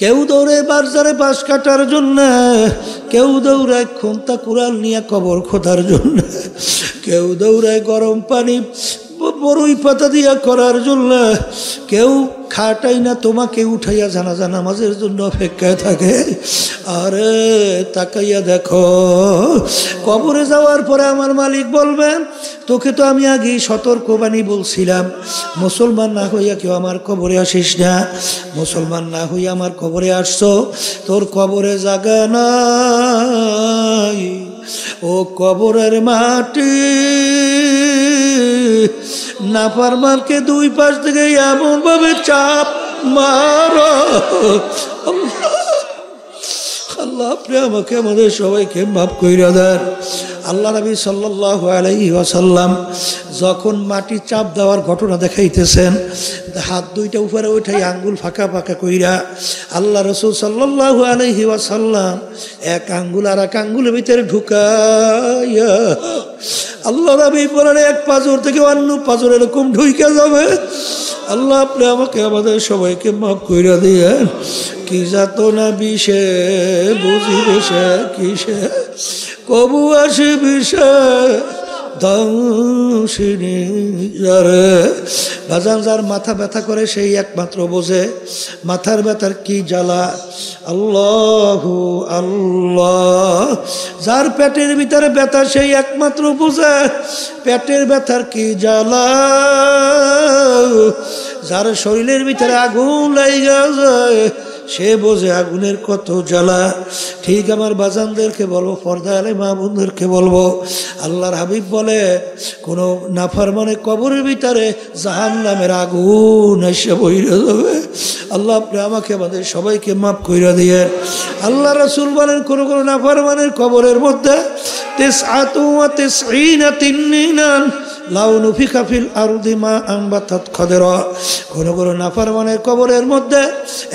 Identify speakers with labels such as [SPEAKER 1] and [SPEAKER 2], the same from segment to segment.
[SPEAKER 1] কেউ দৌড়ে বাজারে বাঁশ কাটার জন্য, কেউ দৌড়ায় খোন্তা কুড়াল নিয়ে কবর খোদার জন্য, কেউ দৌড়ায় গরম পানি বড়ই পাতা দিয়া করার জন্য, কেউ খাটাই না তোমাকে উঠাইয়া জানাজা নামাজের জন্য অপেক্ষায় থাকে। আরে তাকাইয়া দেখো, কবরে যাওয়ার পরে আমার মালিক বলবেন, তোকে তো আমি আগেই সতর্কবাণী বলছিলাম, মুসলমান না হইয়া কেউ আমার কবরে আসিস না, মুসলমান না হইয়া আমার কবরে আসছো, তোর কবরে জায়গা নাই। ও কবরের মাটি নাফরমানকে দুই পাশ থেকে এমন ভাবে চাপ মারো, আল্লাহ আপনি আমাকে আমাদের সবাইকে মাফ কইরা দেন। আল্লাহ নবী সাল্লাল্লাহু আলাইহি ওয়াসাল্লাম যখন মাটি চাপ দেওয়ার ঘটনা দেখাইতেছেন, হাত দুইটা উপরে উঠাই আঙ্গুল ফাঁকা ফাঁকা কইরা আল্লাহ রাসূল সাল্লাল্লাহু আলাইহি ওয়াসাল্লাম এক আঙ্গুল আর এক আঙ্গুলের ভিতরে ঢুকাইয়া আল্লাহ নবী বলেন, এক পাঁজর থেকে অন্য পাঁজর এরকম ঢুইকা যাবে। আল্লাহ আপনি আমাকে আমাদের সবাইকে মাফ কইরা দিয়েন। কি যাতনা বিষে বুঝিবে সে কিসে, কবু আসে বিষে ধ্বংসিনী যারে। বাজান যার মাথা ব্যথা করে সেই একমাত্র বোঝে মাথার ব্যথার কি জ্বালা। আল্লাহু আল্লাহ। যার পেটের ভিতরে ব্যথা সেই একমাত্র বোঝে পেটের ব্যথার কি জ্বালা। যার শরীরের ভিতরে আগুন লাইগা যায় সে বোঝে আগুনের কত জ্বালা। ঠিক আমার বাজানদেরকে বলবো, পর্দা আলে মা বোনদেরকে বলবো, আল্লাহর হাবিব বলে কোনো নাফরমানে কবরের ভিতরে জাহান্নামের আগুন এসে বইরে যাবে। আল্লাহ আপনি আমাকে আমাদের সবাইকে মাফ কইরা দিয়েন। আল্লাহ রাসূল বলেন কোন কোন নাফরমানের কবরের মধ্যে 99 তিন্নিনান লাউ নুফিখা ফিল আরদি মা আনবাতাত খাদরা। কোন কোন নাফরমানের কবরের মধ্যে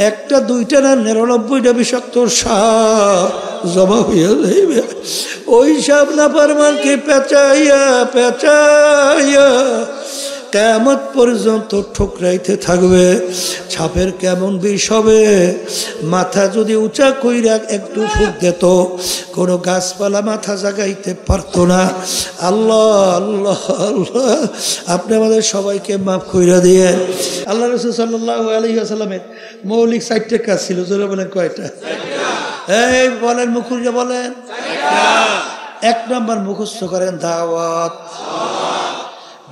[SPEAKER 1] একটা দুইটা না 99টা বিষাক্ত সাপ জমা হইয়া যাইবে। ওই সাপ নাফরমানকে পেঁচাইয়া পেঁচাইয়া কিয়ামত পর্যন্ত ঠোকরাইতে থাকবে। সাপের কেমন বিষ হবে, মাথা যদি উঁচা কইরা একটু ফুক দিত কোনো গাছপালা মাথা জাগাইতে পারতো না। আল্লাহ আল্লাহ আল্লাহ আপনি আমাদের সবাইকে মাফ কইরা দিয়ে। আল্লাহ রাসূল সাল্লাল্লাহু আলাইহি ওয়াসাল্লামের মৌলিক 4টা কাজ ছিল। জোরে বলেন কয়টা? এই বলেন, মুখুরিয়া বলেন। 1 নম্বর মুখস্থ করেন দাওয়াত,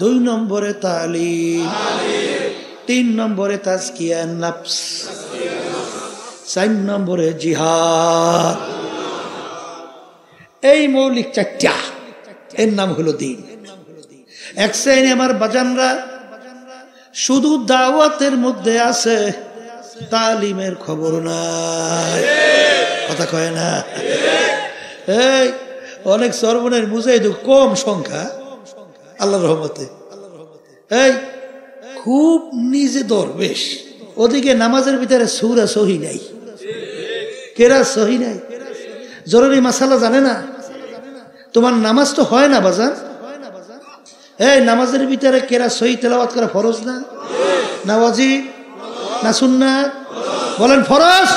[SPEAKER 1] 2 নম্বরে তালিম, 3 নম্বরে তাজকিয়ান নফস, 4 নম্বরে জিহাদ। এই মৌলিক 4টা, এর নাম হলো দিন। এক শ্রেণী আমার বাজানরা শুধু দাওয়াতের মধ্যে আছে, তালিমের খবর নাই। কথা কয় না? এই অনেক সর্বনের মুজাহিদ কম সংখ্যা আল্লাহর রহমতে। এই খুব নিজে দরবেশ, ওদিকে নামাজের ভিতরে সূরা সহি নাই, কেরাত সহি নাই। জরুরি মাসালা জানে না, তোমার নামাজ তো হয় না বাজান। এই নামাজের ভিতরে কেরাত সহি তেলাওয়াত করা ফরজ না? না ওয়াজিব না সুন্নাত? বলেন ফরজ।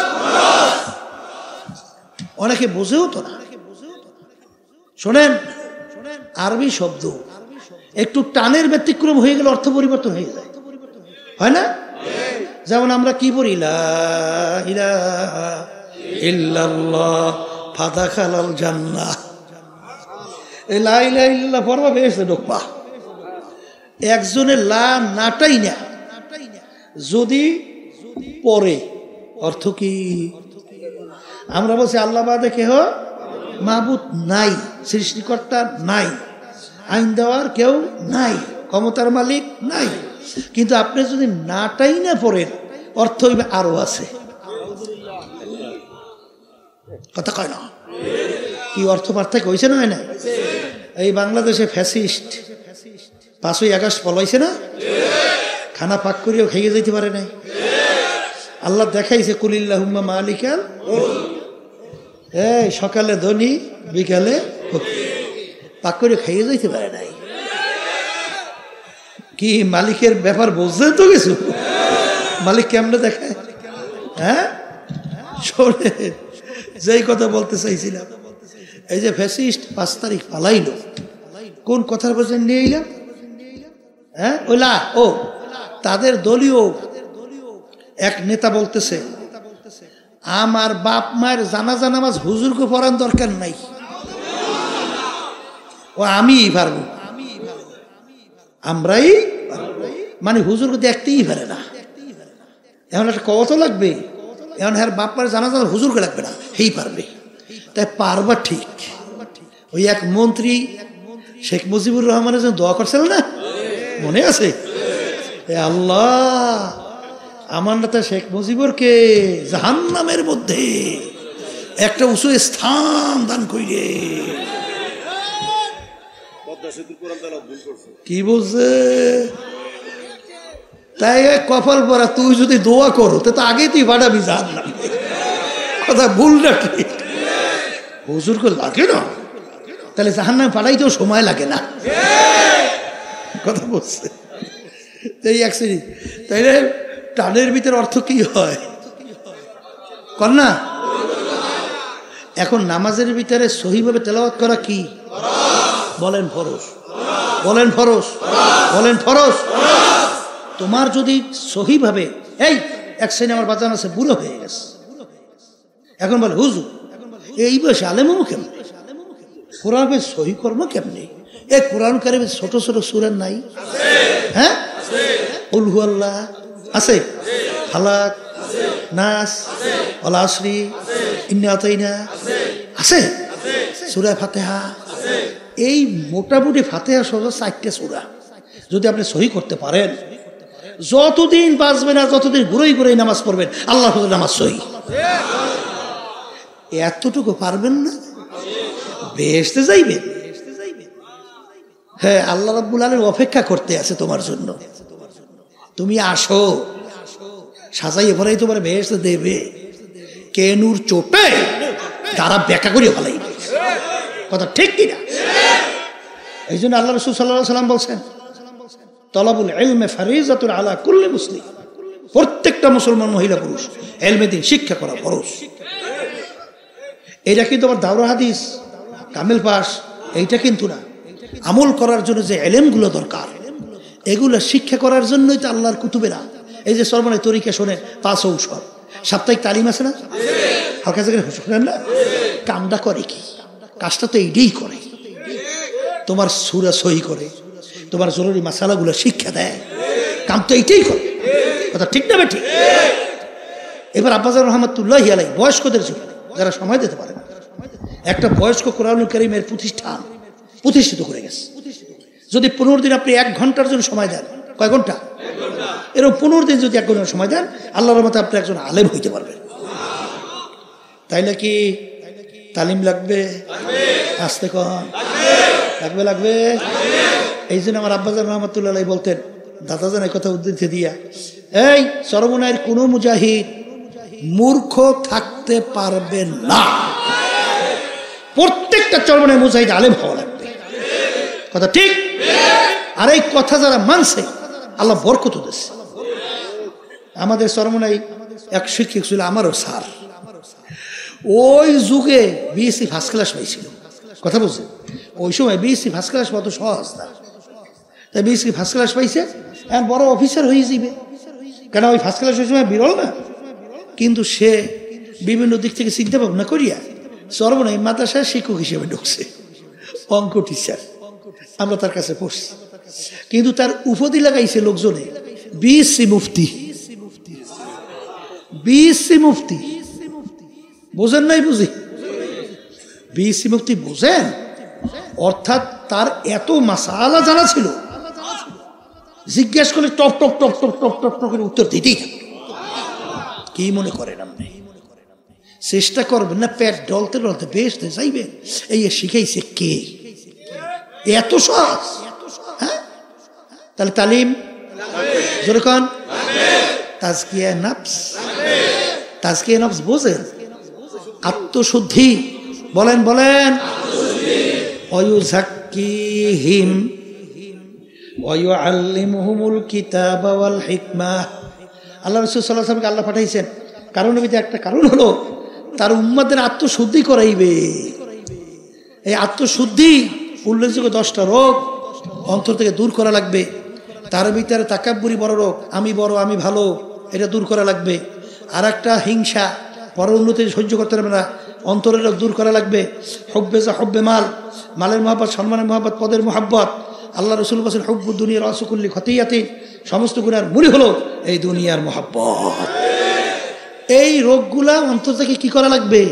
[SPEAKER 1] অনেকে বুঝেও তো না। শোনেন, আরবি শব্দ একটু টানের ব্যতিক্রম হয়ে গেলে অর্থ পরিবর্তন হয়ে যায়, হয় না? যেমন আমরা কি পড়ি, লা ইলাহা ইল্লাল্লাহ ফাদাখালাল জান্নাহ। এই লা ইলাহা ইল্লাল্লাহ পড়বা বেহেশতে ঢুকবা। একজনের লা নাটাই না, যদি পড়ে অর্থ কি? আমরা বলছি আল্লাহ বাদে কেহ মাবুদ নাই, সৃষ্টিকর্তা নাই, আইন দেওয়ার কেউ নাই, ক্ষমতার মালিক নাই। কিন্তু আপনি যদি নাটাই না পড়েন অর্থ হইবে আরো আছে। কথা কয় না? কি অর্থ পার্থক্য হয়েছে না? হয় না? এই বাংলাদেশে ফ্যাসিস্ট 5ই আগস্ট পলাইছে না, খানা পাক করিও খেয়ে যেতে পারে নাই। আল্লাহ দেখাইছে কুলিল্লাহুম্মা মালিকাল, এই সকালে ধনী বিকালে পাক করে খাইয়ে যাইতে পারে নাই। কি মালিকের ব্যাপার বুঝলেন তো কিছু? মালিক কেমনে দেখায়? হ্যাঁ, শোনে, যেই কথা বলতে চাইছিলাম, এই যে ফ্যাসিস্ট 5 তারিখ পালাইলো, কোন কথার বলছেন নিয়ে এলাম? হ্যাঁ, ওলা ও তাদের দলীয় এক নেতা বলতেছে, আমার বাপ মায়ের জানাজা নামাজ হুজুরকে পড়ার দরকার নাই, ও আমিই পারবো, আমরাই মানে হুজুরকে দেখতেই পারে না। এখন একটা কত লাগবে, এখন হ্যাঁ বাপ মায়ের জানাজা হুজুরকে লাগবে না, হেই পারবে। তাই পারবা ঠিক। ওই এক মন্ত্রী শেখ মুজিবুর রহমানের জন্য দোয়া করছিল না, মনে আছে? আল্লাহ আমার নেতা শেখ মুজিবুরকে জাহান্নামের মধ্যে একটা উঁচু স্থান দান কইরে। কি বলছে? তাই কপাল পরা, তুই যদি দোয়া করো তো আগেই তুই পাঠাবি জাহান্নামে। কথা ভুল না ঠিক? হুজুরকে লাগে না, তাহলে জাহান্নামে পাঠাইতেও সময় লাগে না। কথা বলছে এই এক শ্রেণী। তাইলে টানের ভিতরে অর্থ কি হয় কর না? এখন নামাজের ভিতরে সহিভাবে তেলাওয়াত করা কি বলেন? ফরজ। বলেন ফরজ, বলেন ফরজ। তোমার যদি সহিভাবে, এই এক শ্রেণী আমার বাজান আছে, বুড়ো হয়ে গেছে, এখন বলে হুজুর এই বয়সে আলেমও কেমন, কোরআন সহি কর্ম কেমনি? এই কোরআন কারিমে ছোট ছোট সূরা নাই? হ্যাঁ, কুল হু আল্লাহ আছে, ফালাক, নাস, ওয়াল আসরি, ইন্না আতাইনা আছে, সূরা ফাতিহা। এই মোটামুটি ফাতিহা সহ 4টে সূরা যদি আপনি সহি করতে পারেন, যতদিন বাঁচবেন আর যতদিন ঘুরেই ঘুরেই নামাজ পড়বেন, আল্লাহ নামাজ সহি। এতটুকু পারবেন না, বেহেশতে যাইবেন। হ্যাঁ, আল্লাহ রাব্বুল আলামিন অপেক্ষা করতে আছে তোমার জন্য। তুমি আসো, সাজাইয়ে ভরাই তোমার বেহেশতে দেবে। কেনুর চোটে তারা বেকা করে ফেলাইবে। কথা ঠিক কিনা? এই জন্য আল্লাহ রাসূল সাল্লাল্লাহু আলাইহি ওয়াসাল্লাম বলছেন, তলাবুল ইলমে ফারিজাতুন আলা কুল্লি মুসলিম। প্রত্যেকটা মুসলমান মহিলা পুরুষ ইলমে দ্বীন শিক্ষা করা ফরজ। এটা কিন্তু আমার দাওরা হাদিস কামেল পাস এইটা কিন্তু না। আমল করার জন্য যে ইলমগুলো দরকার, এগুলো শিক্ষা করার জন্যই তো আল্লাহর কুতুবেরা এই যে সর্বনায় তরিকা শোনেন, 5 ঔষধ সাপ্তাহিক তালিম আছে না, হালকা জায়গায় শোনেন না, কামটা করে কি? কাজটা তো এইটাই করে, তোমার সূরা সহি করে, তোমার জরুরি মাসালাগুলো শিক্ষা দেয়, কাম তো এইটাই করে। কথা ঠিক না ঠিক? এবার আব্বাজান রহমাতুল্লাহি আলাইহি বয়স্কদের জন্য, যারা সময় দিতে পারে না, একটা বয়স্ক কোরআনুল কারীমের প্রতিষ্ঠিত করে গেছে। যদি 15 দিন আপনি 1 ঘন্টার জন্য সময় দেন, কয় ঘন্টা? এরকম 15 দিন যদি 1 ঘন্টা সময় দেন, আল্লাহর রহমতে আপনি একজন আলেম হইতে পারবেন। তাই নাকি তালিম লাগবে? আসতে কন লাগবে, লাগবে। এই জন্য আমার আব্বাজান রহমাতুল্লাহ আলাইহি বলতেন, দাদাজান এই কথা উদ্ধৃতি দিয়া, এই চরমনায়ের কোনো মুজাহিদ মূর্খ থাকতে পারবেন না, প্রত্যেকটা চরমনায় মুজাহিদ আলেম হওয়া লাগবে। কথা ঠিক? আর এই কথা যারা মানছে আল্লাহ বরকত দিয়েছে। আমাদের চরমনায় এক শিক্ষক ছিল, আমারও স্যার, ওই যুগে বিএসসি ফার্স্ট ক্লাস পাইছিল। কথা বলছে, ওই সময় বিএসসি ফার্স্ট ক্লাস কত সহজ না, তাই বিএসসি ফার্স্ট ক্লাস পাইছে, এখন বড় অফিসার হয়ে যাবে। কেন ওই ফার্স্ট ক্লাস ওই সময় বিরল না, কিন্তু সে বিভিন্ন দিক থেকে চিন্তা ভাবনা করিয়া চরমনাই মাদ্রাসায় শিক্ষক হিসেবে ঢুকছে, অঙ্ক টিচার। আমরা তার কাছে পড়ছি, কিন্তু তার উপাধি লাগাইছে লোকজনে বিএসসি মুফতি। বিএসসি মুফতি বোঝেন নাই? বুঝি বিএসসি মুফতি বোঝেন? অর্থাৎ তার এত মাসালা জানা ছিল, জিজ্ঞেস করলে top top top top top top top করে উত্তর দিতেই থাকে। কি মনে করেন আপনি? চেষ্টা করবেন না পেট ডলতে ডলতে বেসতে যাইবেন, এই শিখাইছে কে? এত সহজ? হ্যাঁ, তাহলে তালিম জোরে কন, তাজকিয়া নফস। তাজকিয়া নফস বোঝেন? আত্মশুদ্ধি, বলেন বলেন। ওয়ায়ুযাক্কিহিম ওয়ায়ুআল্লিমুহুমুল কিতাবা ওয়াল হিকমাহ। আল্লাহ রাসূল সাল্লাল্লাহু আলাইহি ওয়াসাল্লামকে আল্লাহ পাঠাইছেন, কারণ একটা কারণ হলো তার উম্মাদের আত্মশুদ্ধি করাইবে। এই আত্মশুদ্ধি উল্লেখযোগ্য 10টা রোগ অন্তর থেকে দূর করা লাগবে। তার ভিতরে তাকাব্বুরি বড় রোগ, আমি বড় আমি ভালো, এটা দূর করা লাগবে। আর একটা হিংসা, বড় উন্নতি সহ্য করতে পারবে না, অন্তরের দূর করা লাগবে। হব্বে যা হব্বে মাল, মালের মহাব্বত, সম্মানের মহাব্বত, পদের মহাব্বত। আল্লাহ রসুল বলেন হব্বু দুনিয়ার রাসুকুল্লি খতিয়াতিন, সমস্ত গুনার মূলই হলো এই দুনিয়ার মহাব্বত। এই রোগগুলা অন্তর থেকে কি করা লাগবে?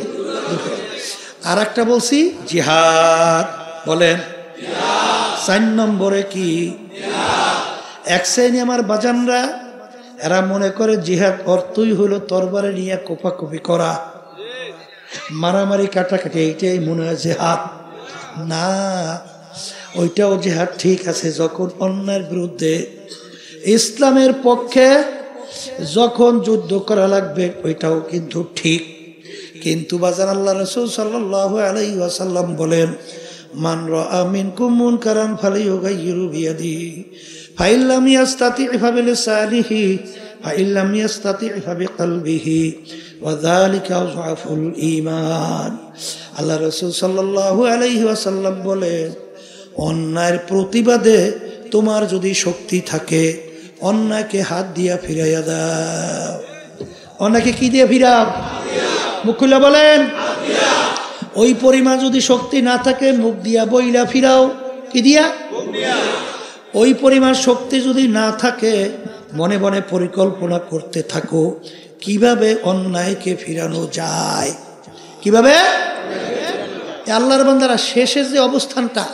[SPEAKER 1] আর একটা বলছি জিহাদ, বলেন 4 নম্বরে কি? এক শ্রেণী আমার বাজানরা এরা মনে করে জিহাদ অর্থই হলো তরবারে নিয়ে কোপাকুপি করা, মারামারি কাটাকাটি, এইটাই মনে হয় জিহাদ। না, ওইটাও জিহাদ ঠিক আছে যখন অন্যায়ের বিরুদ্ধে, ইসলামের পক্ষে যখন যুদ্ধ করা লাগবে ওইটাও কিন্তু ঠিক। কিন্তু বাজান আল্লাহ রাসূল সাল্লাল্লাহু আলাইহি ওয়াসাল্লাম বলেন মান রাআ মিনকুম মুনকারান ফালিয়ুগাইয়িরু বিয়াদিহি ফাইন লাম ইয়াস্তাতি' ফাবিলিসানিহি ফাইন লাম ইয়াস্তাতি' ফাবিকলবিহি ওয়া যালিকা আযআফুল ঈমান। আল্লাহ রাসূল সাল্লাল্লাহু আলাইহি ওয়াসাল্লাম বলেন অন্যায়ের প্রতিবাদে তোমার যদি শক্তি থাকে অন্যায়কে হাত দিয়া ফিরাইয়া দাও। অন্যায়কে কি দিয়ে ফিরাও? মুখ খুলে বলেন। ওই পরিমাণ যদি শক্তি না থাকে মুখ দিয়া বইলা ফিরাও। কি দিয়া? ওই পরিমাণ শক্তি যদি না থাকে মনে মনে পরিকল্পনা করতে থাকো কিভাবে অন্যায়কে ফিরানো যায়। কিভাবে? আল্লাহর বান্দারা শেষের যে অবস্থানটা,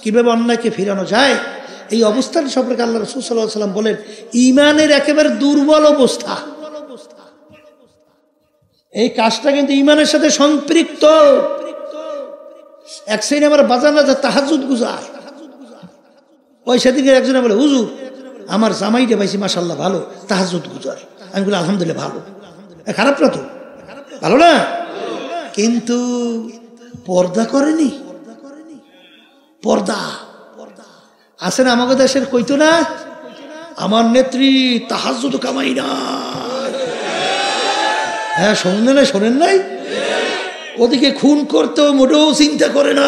[SPEAKER 1] কিভাবে অন্যায়কে ফিরানো যায়, এই অবস্থান সম্পর্কে আল্লাহ রাসূল সাল্লাল্লাহু আলাইহি ওয়াসাল্লাম বলেন ঈমানের একেবারে দুর্বল অবস্থা। এই কাজটা কিন্তু ঈমানের সাথে সম্পৃক্ত। এক শ্রেণী আমার বাজানা যা তাহাজ্জুদ গুজার, ওই সেদিকে একজনে বলে হুজুর আমার জামাইটা পাইছি মাশাআল্লাহ ভালো, তাহাজ্জুদ গুজার। আমি বলি আলহামদুলিল্লাহ ভালো, খারাপ না তো, ভালো না, কিন্তু পর্দা করেনি। পর্দা আছে না আমাদের দেশের, কইতো না আমার নেত্রী তাহাজ্জুদ কামাই না। হ্যাঁ, শোনেন না, শোনেন নাই? ওদিকে খুন করতেও মোটেও চিন্তা করে না।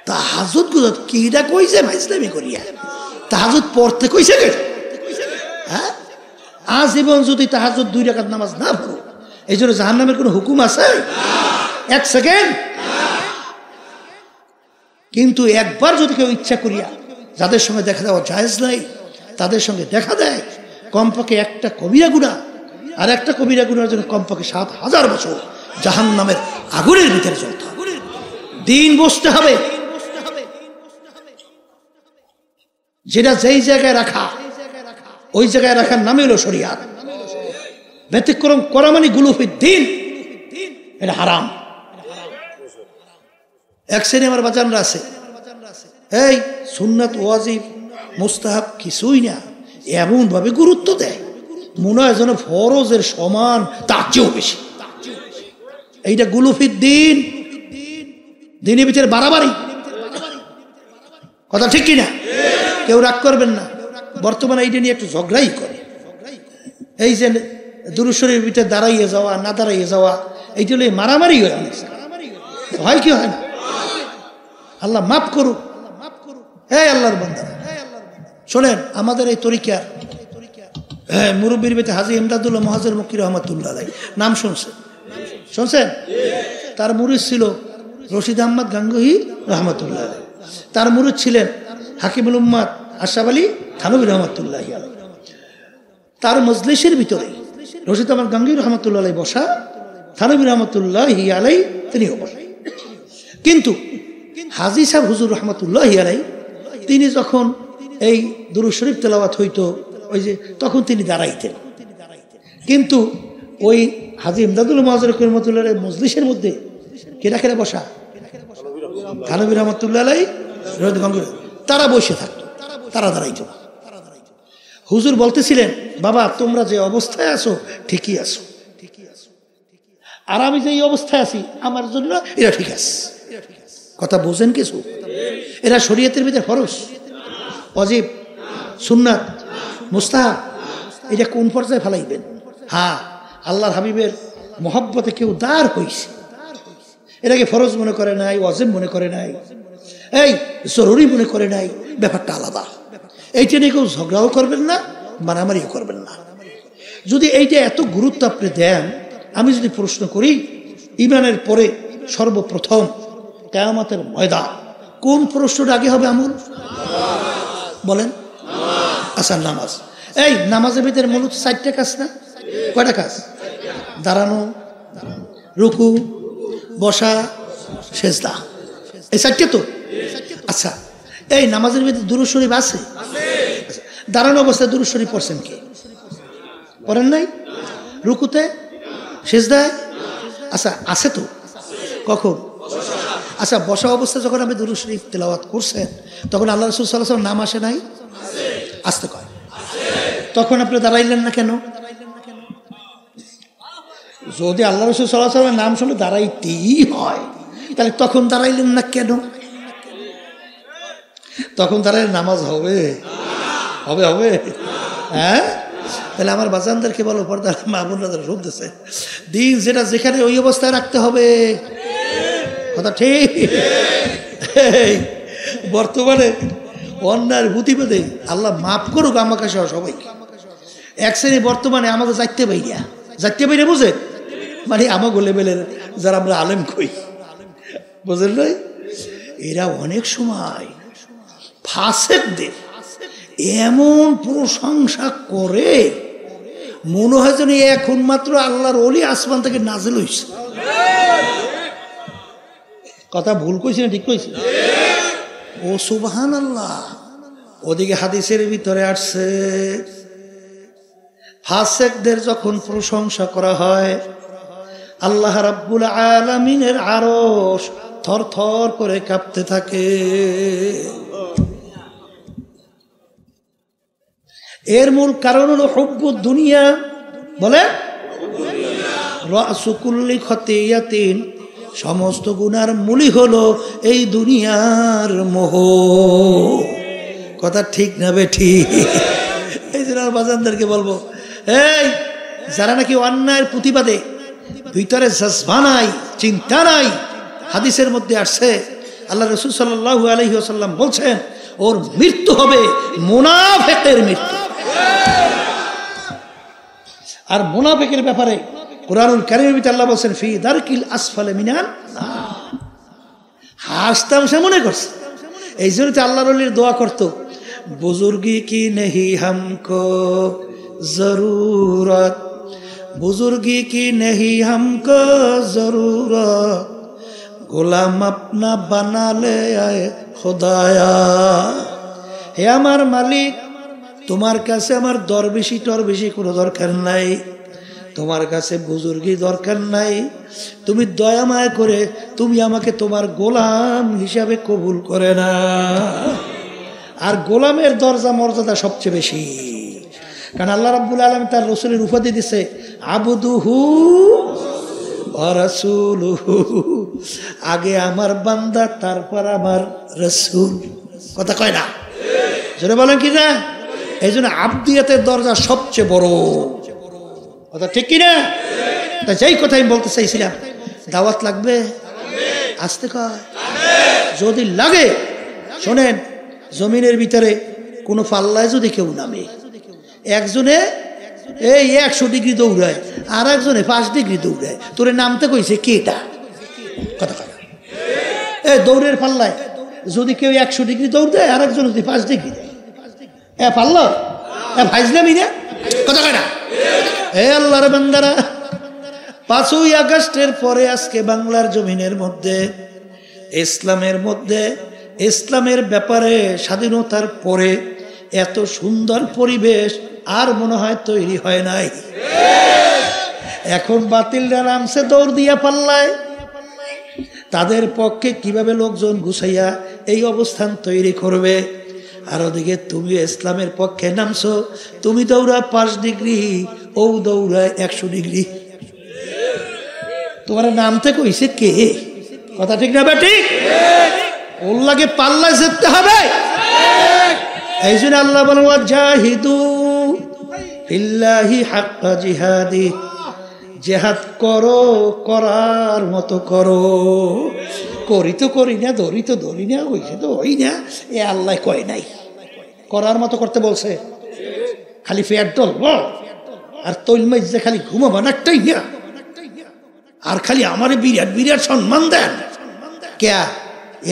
[SPEAKER 1] তাহাজ্জুদ গুজার কিটা কইছে ইসলামি করিয়া, তাহাজ্জুদ পড়তে কইছে কে? হ্যাঁ, আজীবন যদি তাহাজ্জুদ 2 রাকাত নামাজ না পড়ো এই জন্য জাহান্নামের কোনো হুকুম আছে? 1 সেকেন্ড। কিন্তু একবার যদি কেউ ইচ্ছা করিয়া, যাদের সঙ্গে দেখা দেওয়া জায়েজ নাই তাদের সঙ্গে দেখা দেয়, কমপক্ষে একটা কবিরা গুনাহ আর একটা কবিরা গুনার জন্য কমপক্ষে 7000 বছর জাহান্নামের আগুনের ভিতরে চলতে হবে, দিন বসতে হবে। যেটা যেই জায়গায় রাখা ওই জায়গায় রাখার নামে হলো শরিয়াত। ব্যতিক্রম করা মানে গুলুফির দিন, এটা হারাম। এক শ্রেণী আমার বাজানরা আছে এই সুন্নাত ওয়াজিব মুস্তাহাব কিছুই না, এমন ভাবে গুরুত্ব দেয় মনে হয় যেন ফরজের সমান, তার চেয়েও বেশি। এইটা গুলুফির দিন, দিনের ভিতরে বাড়াবাড়ি। কথা ঠিক কিনা? কেউ রাগ করবেন না, বর্তমানে এইটা নিয়ে একটু ঝগড়াই করে। এই যে দুরূদ শরীফের ভিতরে দাঁড়াইয়ে যাওয়া না দাঁড়াইয়ে যাওয়া, এইটা হলে মারামারি হয়ে গেছে। হয় কি হয় না? আল্লাহ মাফ করুক। এই আল্লাহর বান্দারা শোনেন, আমাদের এই তরিকার মুরব্বীর বেতে হাজী ইমদাদুল্লাহ মুহাজ্জির মক্কি রহমাতুল্লাহ আলাইহি নাম শুনছেন? শুনছেন? তার মুরিদ ছিল রশিদ আহমদ গাঙ্গুহি রহমাতুল্লাহ আলাইহি। তার মুরিদ ছিলেন হাকিমুল উম্মাত আশরাফ আলী থানভী রহমাতুল্লাহি আলাইহি। তার মজলিসের ভিতরে রশিদ আহমদ গাঙ্গুহি রহমাতুল্লাহ আলাইহি বসা, থানভী রহমাতুল্লাহি আলাইহি তিনিও বসা। কিন্তু হাজী সাহেব হুজুর রহমাতুল্লাহি আলাইহি তিনি যখন এই দুরূদ শরীফ তেলাওয়াত হইতো ওই যে তখন তিনি দাঁড়াইতেন। কিন্তু ওই হাজী ইমদাদুল্লাহ মুহাজ্জির রহমাতুল্লাহ আলাইহি মজলিসের মধ্যে কেরা কেরা বসা? থানভী রহমাতুল্লাহ আলাইহি, তারা বসে থাকতো, তারা দাঁড়াইতো। হুজুর বলতেছিলেন বাবা তোমরা যে অবস্থায় আছো ঠিকই আছো, আর আমি যে এই অবস্থায় আছি আমার জন্য এরা ঠিক আছে। কথা বোঝেন কিছু? এরা শরীয়তের ভিতরে ফরজ, ওয়াজিব, সুন্নাত, মুস্তাহাব, এটা কোন পর্যায়ে ফেলাইবেন? হ্যাঁ, আল্লাহর হাবিবের মহব্বতে কেউ দাঁড় হয়েছে, এটাকে ফরজ মনে করে নাই, ওয়াজিব মনে করে নাই, এই জরুরি মনে করে নাই, ব্যাপারটা আলাদা। এইটা নিয়ে কেউ ঝগড়াও করবেন না, মারামারিও করবেন না। যদি এইটা এত গুরুত্ব আপনি দেন, আমি যদি প্রশ্ন করি, ইমানের পরে সর্বপ্রথম কিয়ামতের ময়দান কোন প্রশ্নটা আগে হবে আমল? বলেন। আচ্ছা, নামাজ। এই নামাজের ভিতরে মূলত 4টা কাজ না? কয়টা কাজ? দাঁড়ানো, রুকু, বসা, সেজদা, এই 4টে তো। আচ্ছা, এই নামাজের ভিতরে দুরূদ শরীফ আছে? দাঁড়ানো অবস্থায় দুরূদ শরীফ পড়ছেন কে? পড়েন নাই? রুকুতে, সেজদায়? আচ্ছা, আছে তো। কখন? আচ্ছা, বসা অবস্থায় যখন আপনি দুরূদ শরীফ তেলাওয়াত করছেন, তখন আল্লাহ রাসূল সাল্লাল্লাহু আলাইহি ওয়াসাল্লাম নাম আসে নাই? আসতে কয়। তখন আপনি দাঁড়াইলেন না কেন? যদি আল্লাহ রাসূল সাল্লাল্লাহু আলাইহি ওয়াসাল্লামের নাম শুনে দাঁড়াইতেই হয়, তাহলে তখন দাঁড়াইলেন না কেন? তখন দাঁড়াইলে নামাজ হবে? হবে হবে? হ্যাঁ, তাহলে আমার বাজানদেরকে বলো, পর্দার মা বোনরা শুনতেছে, দিন যেটা যেখানে ওই অবস্থায় রাখতে হবে। কথা ঠিক? বর্তমানে অন্যায়ের প্রতিবাদে আল্লাহ মাফ করুক আমাকে সহ সবাইকে। এক শ্রেণী বর্তমানে আমাকে যাইতে বাইরে বুঝে, মানে আমাকে লেভেলের যারা আমরা আলেম কই, বুঝলেন নাই, এরা অনেক সময় ফাসেকদের এমন প্রশংসা করে মনে হয় যেন এখন মাত্র আল্লাহর ওলি আসমান থেকে নাজিল হইছে। কথা ভুল কইছি না ঠিক কইছি? ও সুবহানাল্লাহ। ওদিকে হাদিসের ভিতরে আসছে, ফাসেকদের যখন প্রশংসা করা হয়, আল্লাহ রাব্বুল আলামিনের আরশ থরথর করে কাঁপতে থাকে। এর মূল কারণ হলো হুব্বুদ দুনিয়া। বলে রাসু কুল্লি খতিয়াতিন, সমস্ত গুনার মূলই হলো এই দুনিয়ার মোহ। কথা ঠিক না বেঠিক? এই জন্য বাজানদেরকে বলবো, এই যারা নাকি অন্যায়ের প্রতিবাদে ভিতরে জজবা নাই, চিন্তা নাই, হাদিসের মধ্যে আসছে আল্লাহ রাসূল সাল্লাল্লাহু আলাইহি ওয়াসাল্লাম বলছেন ওর মৃত্যু হবে মুনাফিকের মৃত্যু। আর মুনাফিকের ব্যাপারে কুরআনুল কারীমের ভিতরে আল্লাহ বলেন ফি দারকিল আসফালে মিনান নার। হাসতাম সে মনে করছে, এই জন্য আল্লাহর ওলির দোয়া করতো, বুজুর্গি কি নেহি হামকো জরুরত, বুজুর্গি কি নেহি হামকো জরুরত, গোলাম আপনা বানালে আয়ে খোদায়া। হে আমার মালিক, তোমার কাছে আমার দরবেশি টরবেশি কোনো দরকার নাই, তোমার কাছে বুজুর্গি দরকার নাই, তুমি দয়া মায়া করে তুমি আমাকে তোমার গোলাম হিসাবে কবুল করে না। আর গোলামের দরজা মর্যাদা সবচেয়ে বেশি, কারণ আল্লাহ রাব্বুল আলামিন তার রাসূলের উপাধি দিছে আবদুহু ওয়া রাসূলুহু। আগে আমার বান্দা, তারপর আমার রাসূল। কথা কয় না? জোরে বলেন কি না? এই জন্য আবদিয়াতের দরজা সবচেয়ে বড়। কথা ঠিক কিনা? তা যেই কথা আমি বলতে চাইছিলাম, দাওয়াত লাগবে, আসতে কয় যদি লাগে। শোনেন, জমিনের ভিতরে কোনো পাল্লায় যদি কেউ নামে, একজনে এই 100 ডিগ্রি দৌড়ায়, আর একজনে 5 ডিগ্রি দৌড়ায়, তোরে নামতে কইছে কেটা? কথা কয় এই দৌড়ের পাল্লায় যদি কেউ 100 ডিগ্রি দৌড় দেয়, আর একজন যদি 5 ডিগ্রি দেয়, পারলো ভাইজলামি না? কথা কয় না? হে আল্লাহর বান্দারা, 5ই আগস্টের পরে আজকে বাংলার জমিনের মধ্যে ইসলামের ব্যাপারে স্বাধীনতার পরে এত সুন্দর পরিবেশ আর মনে হয় তৈরি হয় নাই। এখন বাতিলরা নামছে দৌড় দিয়া পাল্লায়, তাদের পক্ষে কিভাবে লোকজন গুছাইয়া এই অবস্থান তৈরি করবে। আর ওদিকে তুমি ইসলামের পক্ষে নামছো, তুমি দৌড়া 5 ডিগ্রি, ও দৌড়ায় 100 ডিগ্রি। তোমার নামতে কইছে কে? কথা ঠিক না বেটি? ওর লাগে পাল্লায় যেতে হবে। এই জন্য আল্লাহ বলেন ওয়াজাহিদু ফিল্লাহি হাক্কা জিহাদি, জেহাদ করো, করার মতো করো। করি তো করি না, ধরি তো ধরি না, হইছে তো হই না, এ আল্লাহ কয় নাই। করার মতো করতে বলছে, খালি ফেয়ার দল আর তৈলমাই যে খালি ঘুমাবান একটাই না, আর খালি আমার বিরাট বিরাট সম্মান দেন। কে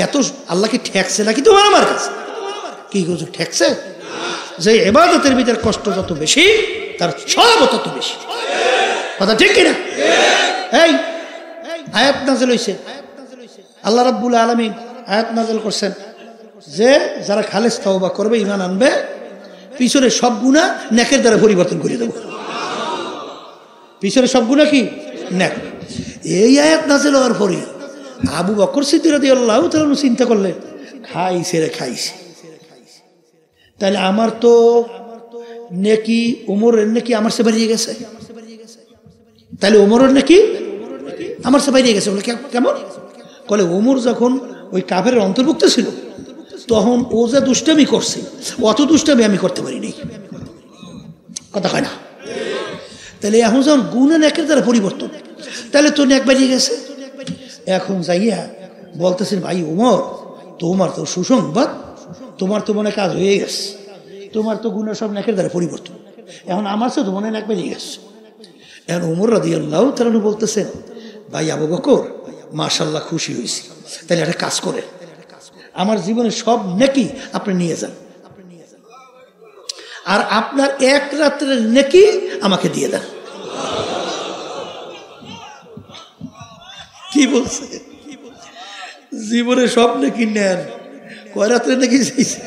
[SPEAKER 1] এত আল্লাহকে ঠেকছে নাকি তোমার আমার কাছে? কি করছো ঠেকছে? যে ইবাদতের ভিতর কষ্ট যত বেশি, তার সব তত বেশি। কথা ঠিক কিনা? এই আয়াত নাযিল হইছে, আল্লাহ রাব্বুল আলামিন আয়াত নাযিল করছেন যে যারা খালেস তওবা করবে, ঈমান আনবে, পিছনে সব গুনাহ নেকের দ্বারা পরিবর্তন করে দেব। পিছনে সব গুনাহ কি নেক। এই আয়াত নাযিল হওয়ার পরে আবু বকর সিদ্দিক রাদিয়াল্লাহু তাআলা চিন্তা করলেন, খাইছে রে খাইছে, তাহলে আমার তো নেকি ওমরের নেকি আমার সে বেরিয়ে গেছে, তাহলে ওমরের নেকি আমার সে বেরিয়ে গেছে। বলে কেমন? বলে ওমর যখন ওই কাফেরের অন্তর্ভুক্ত ছিল, তখন ও যে দুষ্টামি করছে, অত দুষ্টামি আমি করতে পারিনি। কথা হয় না? তাহলে এখন যখন গুনাহ নেকের দ্বারা পরিবর্তন, তাহলে তো নেক বেরিয়ে গেছে। এখন যাইয়া বলতেছেন, ভাই ওমর, তোমার তো সুসংবাদ, তোমার তো মনে কাজ হয়ে গেছে, তোমার তো গুনাহ সব নেকের দ্বারা পরিবর্তন, এখন আমার তো মনে নেক বেরিয়ে গেছে। এখন ওমর রাদিয়াল্লাহু তাআলা বলতেছেন, ভাই আবু বকর, মাশাআল্লাহ খুশি হয়েছি, তাহলে একটা কাজ করে আমার জীবনের সব নেকি আপনি নিয়ে যান, আর আপনার এক রাত্রের নেকি আমাকে দিয়ে দেন। কি বলছে? জীবনে সব নেকি নেন, কয় রাত্রে নেকি চাইছে।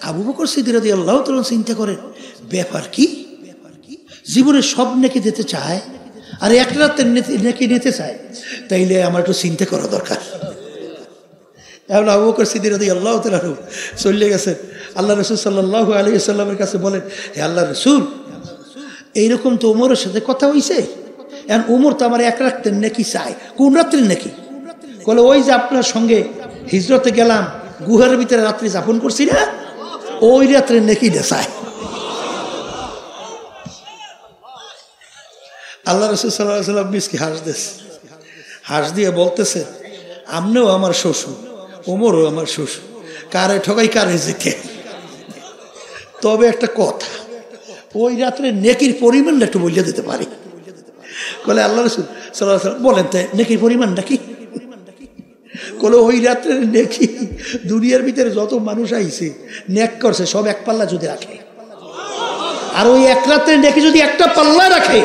[SPEAKER 1] আবু বকর সিদ্দিক রাদিয়াল্লাহু তাআলা চিন্তা করেন, ব্যাপার কি? জীবনে সব নেকি দিতে চায় আর এক রাতের নেকি নিতে চায়, তাইলে আমার একটু চিন্তা করা দরকার। এখন আবু বকর সিদ্দিক রাদিয়াল্লাহু তাআলা চলে গেছেন আল্লাহ রাসূল সাল্লাল্লাহু আলাইহি ওয়াসাল্লামের কাছে, বলেন, হে আল্লাহ রাসূল, এইরকম তো ওমরের সাথে কথা হইছে, এখন ওমর তো আমার এক রাতের নেকি চায়। কোন রাত্রের নেকি? বলে, ওই যে আপনার সঙ্গে হিজরতে গেলাম, গুহার ভিতরে রাত্রি যাপন করছি না, ওই রাত্রের নেকি চায়। আল্লাহ রাসূল সাল্লাল্লাহু আলাইহি ওয়াসাল্লাম মিসকি হাস দিয়ে বলতেছে, আপনিও আমার শ্বশুর, ওমরও আমার শ্বশুর, কারে ঠকাই কারে জিতে। তবে একটা কথা, ওই রাত্রে নেকির পরিমাণটা একটু বলে দিতে পারি। বলে, আল্লাহ রাসূল সাল্লাল্লাহু আলাইহি ওয়াসাল্লাম বলেন তো নেকির পরিমাণটা কি? বলে, ওই রাত্রের নেকি দুনিয়ার ভিতরে যত মানুষ আইছে নেক করছে সব এক পাল্লা যদি রাখে, আর ওই এক রাত্রের নেকি যদি একটা পাল্লা রাখে,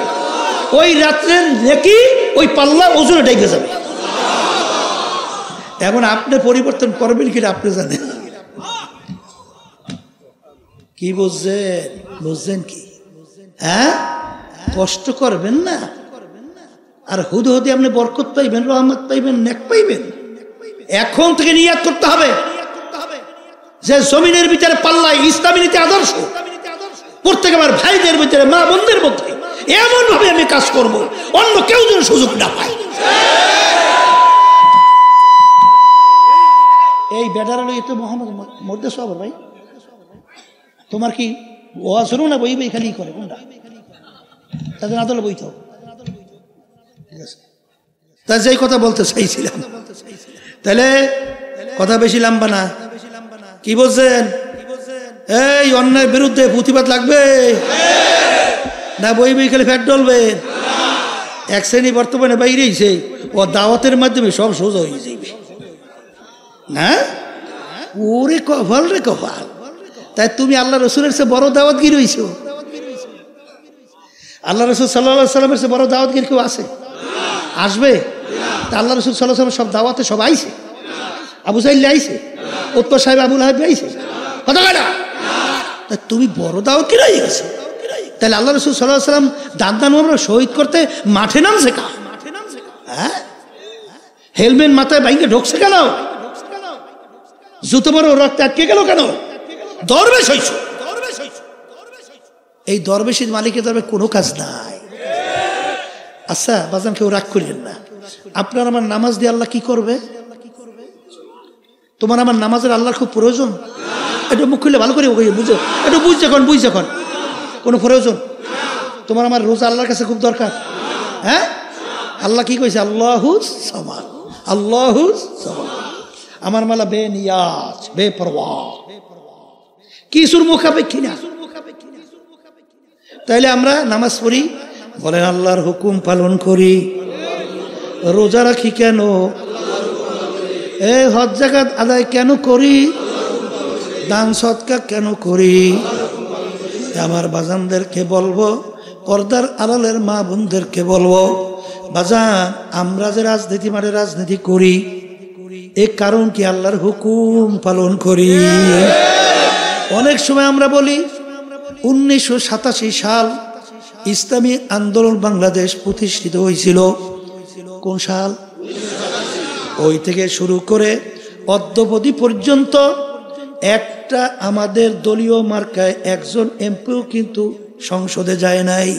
[SPEAKER 1] ওই রাত্রের নেকি ওই পাল্লা ওজনে ডেকে যাবে। এখন আপনি পরিবর্তন করবেন কিনা আপনি জানেন। কি বুঝছেন? বুঝছেন কি? হ্যাঁ, কষ্ট করবেন না, আর হুদ হুদে আপনি বরকত পাইবেন, রহমত পাইবেন, নেক পাইবেন। এখন থেকে নিয়াত করতে হবে যে জমিনের ভিতরে পাল্লায় ইসলামী নীতি আদর্শ, প্রত্যেক আমার ভাইদের ভিতরে, মা বোনদের মধ্যে এমন ভাবে আমি কাজ করব, অন্য কেউ যেন সুযোগ না পায়। এই বেটারা লই তো মোহাম্মদ মধ্যে সব ভাই, তোমার কি ওয়াজ শুনো না, বই বই খালি করে কোনটা? তাদের আদলে বইতে হবে। ঠিক আছে, তা যেই কথা বলতে চাইছিলাম, তাহলে কথা বেশি লম্বা না। কি বলছেন? এই অন্যায়ের বিরুদ্ধে প্রতিবাদ লাগবে না, বই বই খালি ফ্যাট ডলবে? এক শ্রেণী বর্তমানে বাইরেছে, ও দাওয়াতের মাধ্যমে সব সোজা হয়ে যাবে। হ্যাঁ, ওরে কপাল রে কপাল। তাই তুমি আল্লাহ রসুলের সে বড় দাওয়াতগির হইছ? আল্লাহ রসুল সাল্লাল্লাহু আলাইহি সাল্লামের সে বড় দাওয়াতগির কেউ আছে? আসবে? তা আল্লাহ রসুল সাল্লাল্লাহু আলাইহি সাল্লাম সব দাওয়াতে সব আইছে। আবু জাহল আইছে, উতবা সাহেব, আবু লাহাব আইছে, কথা কয় না? তা তুমি বড় দাওয়াতগির হয়ে গেছে। তাহলে আল্লাহ রসুল সাল্লাল্লাহু আলাইহি সাল্লাম দান আমরা শহীদ করতে মাঠে নামছে কা? হ্যাঁ, হেলমেট মাথায় বাইকে ঢুকছে কেন? জুতো বড় রক্ত আটকে গেল কেন? দরবেশ হইছ। এই দরবেশের মালিকের দরবে কোনো কাজ নাই। আচ্ছা বাজান, কেউ রাগ করিলেন না, আপনার আমার নামাজ দিয়ে আল্লাহ কি করবে? তোমার আমার নামাজের আল্লাহর খুব প্রয়োজন? একটু মুখ খুলে ভালো করে বুঝো, একটু বুঝ যখন কোনো প্রয়োজন? তোমার আমার রোজা আল্লাহর কাছে খুব দরকার। হ্যাঁ, আল্লাহ কি কইছে? আল্লাহুস সামাদ, আল্লাহুস সামাদ। আমার মালা বেনিয়াজ, বেপরোয়া, কিছুর মুখাপেক্ষী না। তাইলে আমরা নামাজ পড়ি, বলেন আল্লাহর হুকুম পালন করি। রোজা রাখি কেন? এই হজ যাকাত আদায় কেন করি? দান সদকা কেন করি? আমার বাজানদেরকে বলবো, পর্দার আড়ালের মা বোনদেরকে বলবো, বাজান আমরা যে রাজনীতি মানে রাজনীতি করি, এর কারণ কি? আল্লাহর হুকুম পালন করি। অনেক সময় আমরা বলি 1987 সাল ইসলামী আন্দোলন বাংলাদেশ প্রতিষ্ঠিত হয়েছিল। কোন সাল? ওই থেকে শুরু করে অদ্যাবধি পর্যন্ত একটা আমাদের দলীয় মার্কায় একজন এমপিও কিন্তু সংসদে যায় নাই।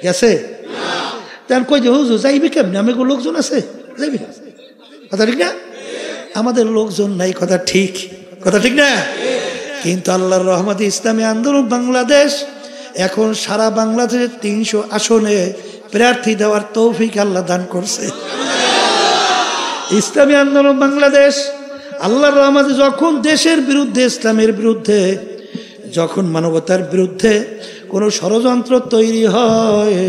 [SPEAKER 1] গেছে? তার কই যে হুজুর যাইবে কেমনি? আমি লোকজন আছে, যাইবে কথা ঠিক না? আমাদের লোকজন নাই, কথা ঠিক, কথা ঠিক না? কিন্তু আল্লাহর রহমতে ইসলামী আন্দোলন বাংলাদেশ এখন সারা বাংলাদেশের 300 আসনে প্রার্থী দেওয়ার তৌফিক আল্লাহ দান করছে। ইসলামী আন্দোলন বাংলাদেশ আল্লাহর রহমতে যখন দেশের বিরুদ্ধে, ইসলামের বিরুদ্ধে, যখন মানবতার বিরুদ্ধে কোনো ষড়যন্ত্র তৈরি হয়,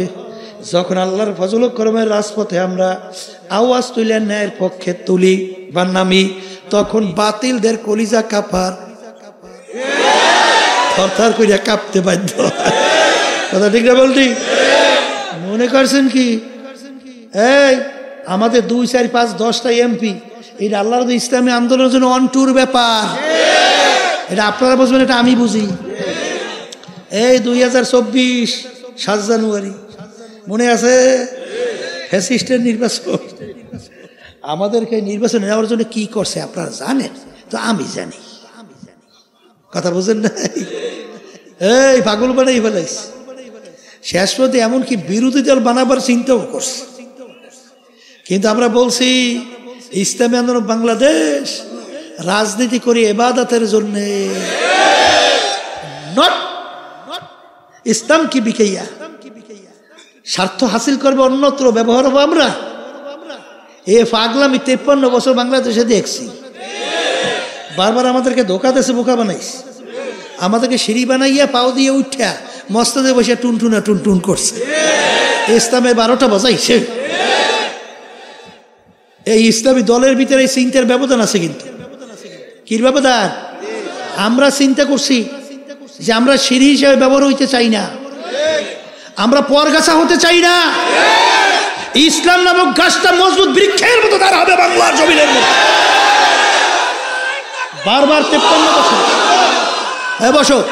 [SPEAKER 1] যখন আল্লাহর ফজল ও করমের রাজপথে আমরা আওয়াজ তুলে ন্যায়ের পক্ষে তুলি বা নামি, তখন বাতিলদের কলিজা কাঁপার, থরথর করিয়া কাঁপতে বাধ্য। কথা ঠিক না বলছি? মনে করছেন কি এই আমাদের 2, 4, 5, 10টা এমপি, এটা আল্লাহর ইসলামী আন্দোলনের জন্য অনটুর ব্যাপার। এটা আপনারা বুঝবেন, এটা আমি বুঝি। এই 2024 7 জানুয়ারি মনে আছে ফ্যাসিস্টের নির্বাচন? আমাদেরকে নির্বাচন নেওয়ার জন্য কি করছে আপনারা জানেন তো? আমি জানি। কথা বুঝেন না? এই পাগল বানাই ফেলাইছে। শেষ পর্যন্ত এমনকি বিরোধী দল বানাবার চিন্তাও করছে। কিন্তু আমরা বলছি ইসলামী আন্দোলন বাংলাদেশ রাজনীতি করি ইবাদতের জন্য, নট ইসলাম কি বিকাইয়া স্বার্থ হাসিল করবে অন্যত্র ব্যবহার হবো আমরা। এ পাগলামি 53 বছর বাংলাদেশে দেখছি। বারবার আমাদেরকে ধোকা দেশে বোকা বানাইছে, আমাদেরকে সিঁড়ি বানাইয়া পাও দিয়ে উঠা মস্তদে বসে টুনটুনা টুনটুন করছে। ইসলামের 12টা বাজাইছে। এই ইসলামী দলের ভিতরে এই চিন্তার ব্যবধান আছে। কিন্তু কি ব্যবধান? আমরা চিন্তা করছি যে আমরা সিঁড়ি হিসেবে ব্যবহার হইতে চাই না, আমরা পরগাছা হতে চাই না। ইসলাম নামক গাছটা মজবুত বৃক্ষের মতো তার হবে বাংলার জমিনের মতো। বারবার 53 বছর বছর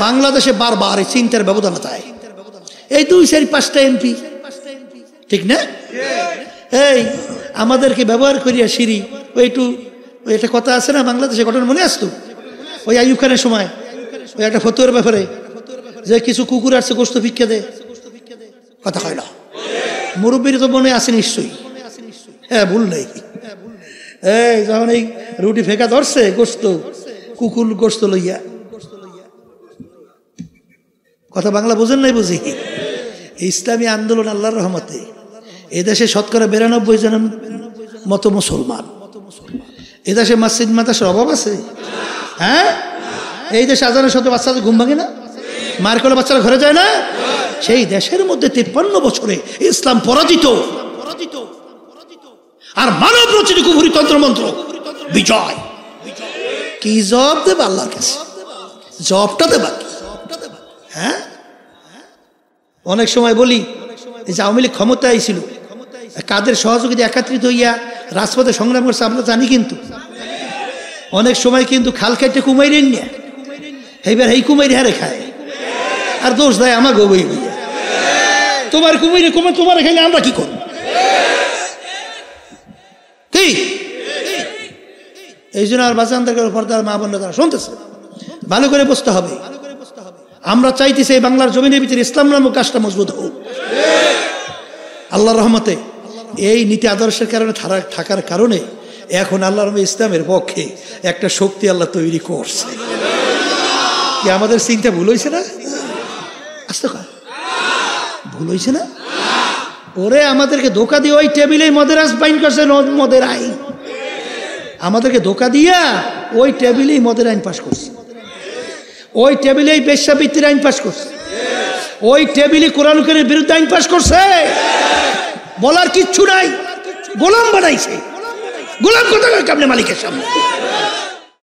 [SPEAKER 1] বাংলাদেশে বারবার এই চিন্তার ব্যবধান তাই। এই 2, 4, 5টা এমপি, ঠিক না? এই আমাদেরকে ব্যবহার করিয়া সিঁড়ি, ওই একটু একটা কথা আছে না বাংলাদেশে, ঘটনা মনে আসতো ওই আইয়ুব খানের সময়, ওই একটা ফতোয়ার ব্যাপারে যে কিছু কুকুর আসছে গোস্ত ভিক্ষা দে, কথা হয় না? মুরব্বীর তো মনে আছে নিশ্চয়ই। হ্যাঁ, ভুল নেই। এই যখন এই রুটি ফেঁকা ধরছে গোস্ত, কুকুর গোস্ত লইয়া, কথা বাংলা বোঝেন নাই? বুঝি। ইসলামী আন্দোলন আল্লাহর রহমতে এদেশে 92% জনের মতো মুসলমান। এদেশে মসজিদ মাদ্রাসার অভাব আছে? হ্যাঁ, এই দেশে আজানের সাথে বাচ্চাদের ঘুম ভাঙে না, মার করে বাচ্চারা ঘরে যায় না। সেই দেশের মধ্যে 53 বছরে ইসলাম পরাজিত, আর মানব রচিত কুফরি তন্ত্রমন্ত্র বিজয়। কি জবাব দেবে আল্লাহর কাছে? জবাবটা দেবা কি? হ্যাঁ, অনেক সময় বলি এই যে আওয়ামী লীগ ক্ষমতায় ছিল, কাদের সহযোগিতা একত্রিত হইয়া রাজপথে সংগ্রাম করছে আমরা জানি। কিন্তু অনেক সময় কিন্তু খাল খাইতে কুমাইরেন না, এইবার এই কুমাইরে হারে খায় আর দোষ দেয় আমার গবই হইয়া। তোমার কুমাইরে কুমার তোমার খাইলে আমরা কি করব? কি এই জন্য আর বাচ্চাদের পর্দার মা বোনরা তারা শুনতেছে, ভালো করে বসতে হবে। আমরা চাইতেছি এই বাংলার জমিনের ভিতরে ইসলাম নামক কাজটা মজবুত হোক। আল্লাহর রহমতে এই নীতি আদর্শের কারণে থাকার কারণে এখন আল্লাহর ইসলামের পক্ষে একটা শক্তি আল্লাহ তৈরি করছে। কি আমাদের চিন্তা ভুল হয়েছে না? আসতে কয় ভুল হয়েছে না? ওরে আমাদেরকে ধোকা দিয়ে ওই টেবিলেই মদের আস বাইন করছে, মদের আইন আমাদেরকে ধোকা দিয়া ওই টেবিলেই মদের আইন পাশ করছে, ওই টেবিলেই বেশ্যাবৃত্তির আইন পাশ করছে, ওই টেবিলে কোরআনের বিরুদ্ধে আইন পাশ করছে। বলার কিচ্ছু নাই, গোলাম বানাইছে। গোলাম কোথাকার কামনে মালিকের সামনে।